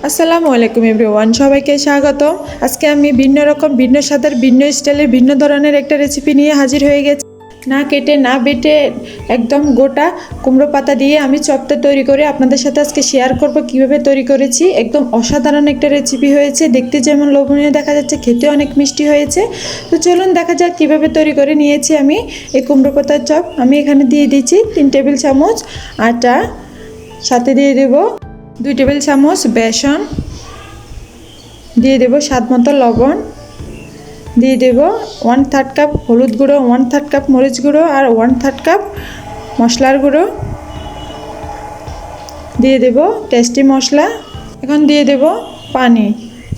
আসসালামু আলাইকুম এভরিওয়ান, সবাইকে স্বাগতম। আজকে আমি ভিন্ন রকম, ভিন্ন স্বাদের, ভিন্ন স্টাইলের, ভিন্ন ধরনের একটা রেসিপি নিয়ে হাজির হয়ে গেছি। না কেটে না বেটে একদম গোটা কুমড়ো পাতা দিয়ে আমি চপটা তৈরি করে আপনাদের সাথে আজকে শেয়ার করব কিভাবে তৈরি করেছি। একদম অসাধারণ একটা রেসিপি হয়েছে, দেখতে যেমন লোভনীয় দেখা যাচ্ছে, খেতে অনেক মিষ্টি হয়েছে। তো চলুন দেখা যাক কিভাবে তৈরি করে নিয়েছি আমি এই কুমড়ো পাতার চপ। আমি এখানে দিয়ে দিচ্ছি 3 টেবিল চামচ আটা, সাথে দিয়ে দেব 2 টেবিল চামচ বেসন, দিয়ে দেব স্বাদ মতো লবণ, দিয়ে দেব 1/3 কাপ হলুদ গুঁড়ো, 1/3 কাপ মরিচ গুঁড়ো আর 1/3 কাপ মশলার গুঁড়ো, দিয়ে দেব টেস্টি মশলা। এখন দিয়ে দেব পানি।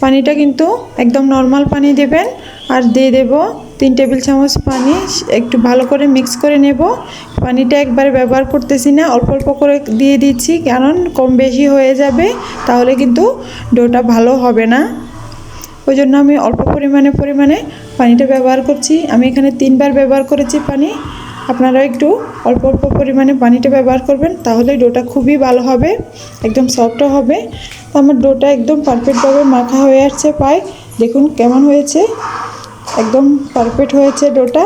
পানিটা কিন্তু একদম নর্মাল পানি দেবেন। আর দিয়ে দেব 3 টেবিল চামচ পানি। একটু ভালো করে মিক্স করে নেব। পানিটা একবার ব্যবহার করতেছি না, অল্প অল্প করে দিয়ে দিচ্ছি, কারণ কম বেশি হয়ে যাবে, তাহলে কিন্তু ডোটা ভালো হবে না। ওই জন্য আমি অল্প পরিমাণে পানিটা ব্যবহার করছি। আমি এখানে 3 বার ব্যবহার করেছি পানি। আপনারা একটু অল্প অল্প পরিমাণে পানিটা ব্যবহার করবেন, তাহলে ডোটা খুবই ভালো হবে, একদম সফটও হবে। তো আমার ডোটা একদম পারফেক্টভাবে মাখা হয়ে আসছে প্রায়। দেখুন কেমন হয়েছে, একদম পারফেক্ট হয়েছে ডোটা।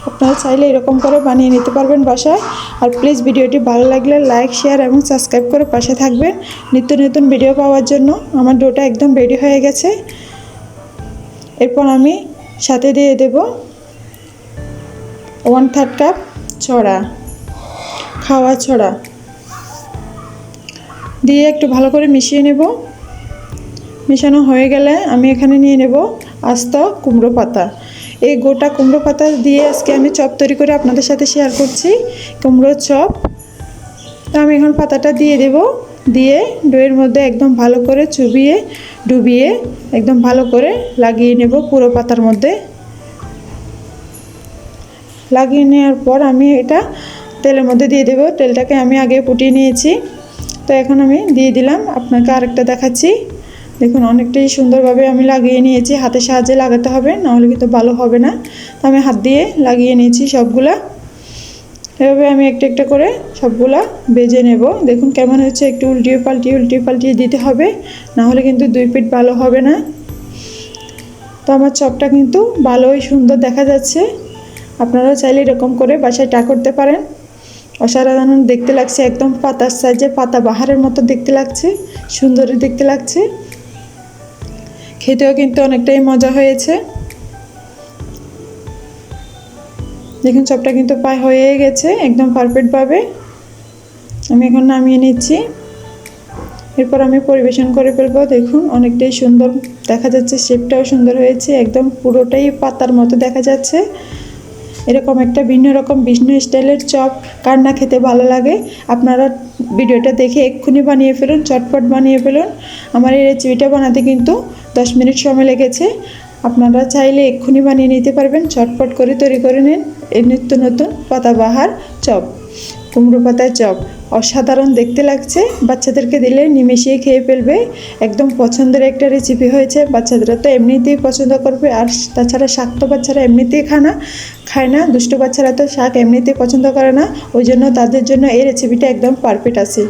আপনারা চাইলে এরকম করে বানিয়ে নিতে পারবেন বাসায়। আর প্লিজ ভিডিওটি ভালো লাগলে লাইক, শেয়ার এবং সাবস্ক্রাইব করে পাশে থাকবেন নিত্য নতুন ভিডিও পাওয়ার জন্য। আমার ডোটা একদম রেডি হয়ে গেছে। এরপর আমি সাথে দিয়ে দেব 1/3 কাপ ছড়া, খাওয়া ছড়া দিয়ে একটু ভালো করে মিশিয়ে নেব। মেশানো হয়ে গেলে আমি এখানে নিয়ে নেব আস্ত কুমড়ো পাতা। এই গোটা কুমড়ো পাতা দিয়ে আজকে আমি চপ তৈরি করে আপনাদের সাথে শেয়ার করছি, কুমড়োর চপ। তো আমি এখন পাতাটা দিয়ে দেব, দিয়ে ডোয়ের মধ্যে একদম ভালো করে ডুবিয়ে একদম ভালো করে লাগিয়ে নেব পুরো পাতার মধ্যে। লাগিয়ে নেওয়ার পর আমি এটা তেলের মধ্যে দিয়ে দেব। তেলটাকে আমি আগে ফুটিয়ে নিয়েছি, তো এখন আমি দিয়ে দিলাম। আপনাকে আরেকটা দেখাচ্ছি, দেখুন অনেকটাই সুন্দরভাবে আমি লাগিয়ে নিয়েছি। হাতের সাহায্যে লাগাতে হবে, নাহলে কিন্তু ভালো হবে না। তো আমি হাত দিয়ে লাগিয়ে নিয়েছি সবগুলা। এভাবে আমি একটা একটা করে সবগুলা ভেজে নেব। দেখুন কেমন হচ্ছে, একটু উল্টিয়ে পাল্টিয়ে দিতে হবে, নাহলে কিন্তু 2 পিঠ ভালো হবে না। তো আমার চপটা কিন্তু ভালোই সুন্দর দেখা যাচ্ছে। আপনারাও চাইলে এরকম করে বাসায় ট্রাই করতে পারেন। অসাধারণ দেখতে লাগছে, একদম পাতার সাইজে, পাতা বাহারের মতো দেখতে লাগছে, সুন্দরই দেখতে লাগছে। খেতেও কিন্তু অনেকটাই মজা হয়েছে। দেখুন চপটা কিন্তু প্রায় হয়ে গেছে একদম পারফেক্টভাবে। আমি এখন নামিয়ে নিচ্ছি। এরপর আমি পরিবেশন করে ফেলবো। দেখুন অনেকটাই সুন্দর দেখা যাচ্ছে, শেপটাও সুন্দর হয়েছে, একদম পুরোটাই পাতার মতো দেখা যাচ্ছে। এরকম একটা ভিন্ন রকম ভিন্ন স্টাইলের চপ কার না খেতে ভালো লাগে। আপনারা ভিডিওটা দেখে এক্ষুনি বানিয়ে ফেলুন, চটপট বানিয়ে ফেলুন। আমার এই রেসিপিটা বানাতে কিন্তু 10 মিনিট সময় লেগেছে। আপনারা চাইলে এক্ষুনি বানিয়ে নিতে পারবেন, চটপট করে তৈরি করে নিন এই নিত্য নতুন পাতাবাহার চপ, কুমড়ো পাতার চপ। অসাধারণ দেখতে লাগছে, বাচ্চাদেরকে দিলে নিমেষেই খেয়ে ফেলবে। একদম পছন্দের একটা রেসিপি হয়েছে। বাচ্চাদেরা তো এমনিতেই পছন্দ করবে, আর তাছাড়া শাক তো বাচ্চারা এমনিতেই খায় না। দুষ্ট বাচ্চারা তো শাক এমনিতেই পছন্দ করে না, ওই জন্য তাদের জন্য এই রেসিপিটা একদম পারফেক্ট আছে।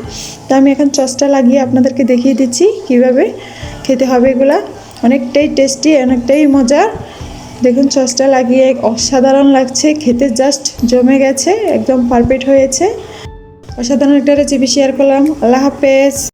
তো আমি এখন সসটা লাগিয়ে আপনাদেরকে দেখিয়ে দিচ্ছি কিভাবে খেতে হবে। এগুলা অনেকটাই টেস্টি, অনেকটাই মজার। দেখুন সসটা লাগিয়ে অসাধারণ লাগছে, খেতে জাস্ট জমে গেছে, একদম পারফেক্ট হয়েছে। অসাধারণ একটা রেসিপি শেয়ার করলাম। আল্লাহ হাফেজ।